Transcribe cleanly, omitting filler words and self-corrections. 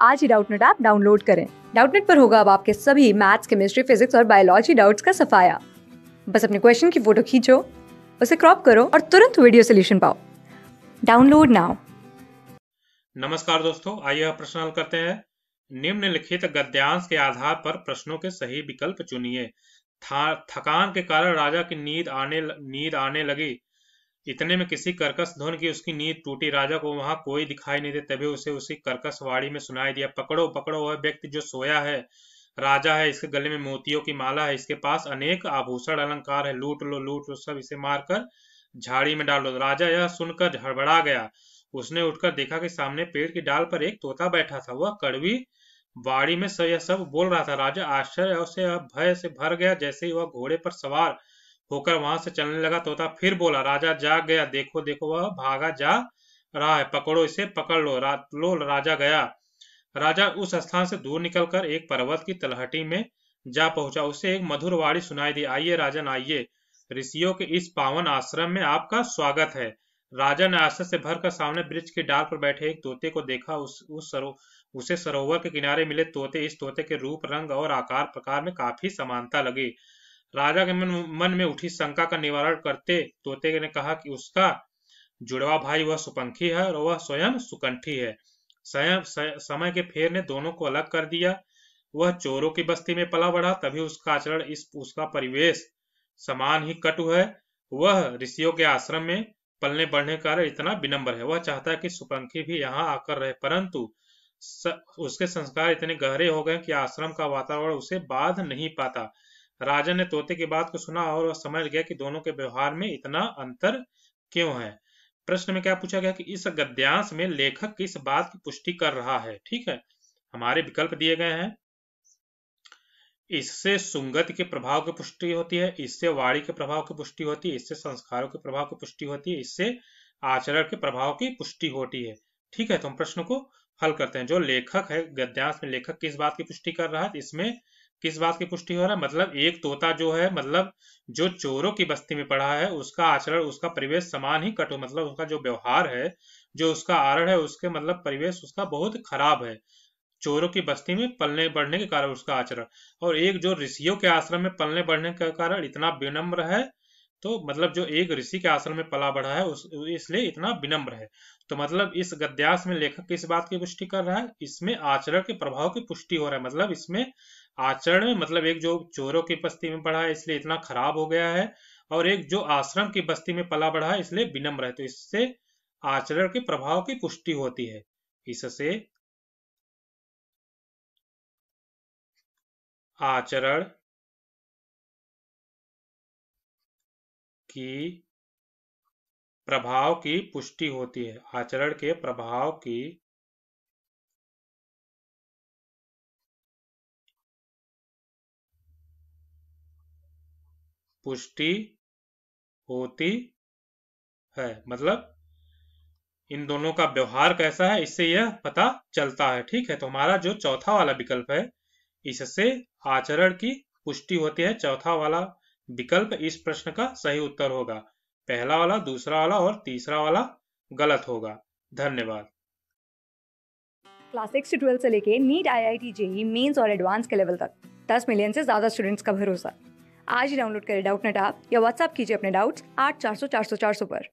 आज ही Doubtnut app download करें। Doubtnut पर होगा अब आपके सभी मैथ्स, केमिस्ट्री, फिजिक्स और बायोलॉजी डाउट्स का सफाया। बस अपने क्वेश्चन की फोटो खींचो, उसे क्रॉप करो और तुरंत वीडियो सोल्यूशन पाओ। Download now. नमस्कार दोस्तों, आइए अब प्रश्न हल करते हैं। निम्नलिखित गद्यांश के आधार पर प्रश्नों के सही विकल्प चुनिए। थकान के कारण राजा की नींद आने लगी। इतने में किसी कर्कश ध्वनि की उसकी नींद टूटी। राजा को वहां कोई दिखाई नहीं दे, तभी उसे उसी कर्कश वाणी में सुनाई दिया, पकड़ो पकड़ो वह व्यक्ति जो सोया है। राजा है, इसके गले में मोतियों की माला है, इसके पास अनेक आभूषण अलंकार है, लूट लो सब इसे मारकर झाड़ी में डाल दो। राजा यह सुनकर हड़बड़ा गया। उसने उठकर देखा कि सामने पेड़ की डाल पर एक तोता बैठा था। वह कड़वी वाणी में यह सब बोल रहा था। राजा आश्चर्य से भय से भर गया। जैसे ही वह घोड़े पर सवार होकर वहां से चलने लगा, तोता फिर बोला। राजा जाग गया। देखो देखो वह भागा जा रहा है, पकड़ो इसे, पकड़ लो। राजा गया। राजा उस स्थान से दूर निकलकर एक पर्वत की तलहटी में जा पहुंचा। उसे एक मधुर वाणी सुनाई दी, आइए राजन आइए, ऋषियों के इस पावन आश्रम में आपका स्वागत है। राजा ने आश्चर्य से भरकर सामने वृक्ष की डाल पर बैठे एक तोते को देखा। उसे सरोवर के किनारे मिले तोते, इस तोते के रूप, रंग और आकार प्रकार में काफी समानता लगी। राजा के मन में उठी शंका का निवारण करते तोते ने कहा कि उसका जुड़वा भाई वह सुपंखी है और वह स्वयं सुकंठी है। समय के फेर ने दोनों को अलग कर दिया। वह चोरों की बस्ती में पला बढ़ा, तभी उसका आचरण, उसका परिवेश समान ही कटु है। वह ऋषियों के आश्रम में पलने बढ़ने का कारण इतना विनम्र है। वह चाहता है कि सुपंखी भी यहाँ आकर रहे, परंतु उसके संस्कार इतने गहरे हो गए कि आश्रम का वातावरण उसे बाध नहीं पाता। राजा ने तोते की बात को सुना और वह समझ गया कि दोनों के व्यवहार में इतना अंतर क्यों है। प्रश्न में क्या पूछा गया कि इस गद्यांश में लेखक किस बात की पुष्टि कर रहा है। ठीक है, हमारे विकल्प दिए गए हैं। इससे सुंगति के प्रभाव की पुष्टि होती है, इससे वाणी के प्रभाव की पुष्टि होती है, इससे संस्कारों के प्रभाव की पुष्टि होती है, इससे आचरण के प्रभाव की पुष्टि होती है। ठीक है, तो हम प्रश्न को हल करते हैं। जो लेखक है, गद्यांश में लेखक किस बात की पुष्टि कर रहा है, इसमें किस बात की पुष्टि हो रहा है, मतलब एक तोता जो है, मतलब जो चोरों की बस्ती में पड़ा है, उसका आचरण, उसका परिवेश समान ही कटु, मतलब उसका जो व्यवहार है, जो उसका आचरण है, उसके मतलब परिवेश उसका बहुत खराब है, चोरों की बस्ती में पलने बढ़ने के कारण उसका आचरण। और एक जो ऋषियों के आश्रम में पलने बढ़ने के कारण इतना विनम्र है, तो मतलब जो एक ऋषि के आश्रम में पला बढ़ा है इसलिए इतना विनम्र है। तो मतलब इस गद्यांश में लेखक किस बात की पुष्टि कर रहा है, इसमें आचरण के प्रभाव की पुष्टि हो रहा है। मतलब इसमें आचरण में, मतलब एक जो चोरों की बस्ती में पड़ा है इसलिए इतना खराब हो गया है, और एक जो आश्रम की बस्ती में पला बढ़ा है इसलिए विनम्र है। तो इससे आचरण के प्रभाव की पुष्टि होती है। इससे आचरण की प्रभाव की पुष्टि होती है। आचरण के प्रभाव की पुष्टि होती है। मतलब इन दोनों का व्यवहार कैसा है इससे यह पता चलता है। ठीक है, तो हमारा जो चौथा वाला विकल्प है, इससे आचरण की पुष्टि होती है। चौथा वाला विकल्प इस प्रश्न का सही उत्तर होगा। पहला वाला, दूसरा वाला और तीसरा वाला गलत होगा। धन्यवाद। क्लास 6 से 12 से लेके नीट, IIT, JEE मेंस और एडवांस के लेवल तक 10 मिलियन से ज्यादा स्टूडेंट्स का भरोसा। आज ही डाउनलोड करें डाउटनेट ऐप या व्हाट्सएप कीजिए अपने डाउट्स 8400 400 400 पर।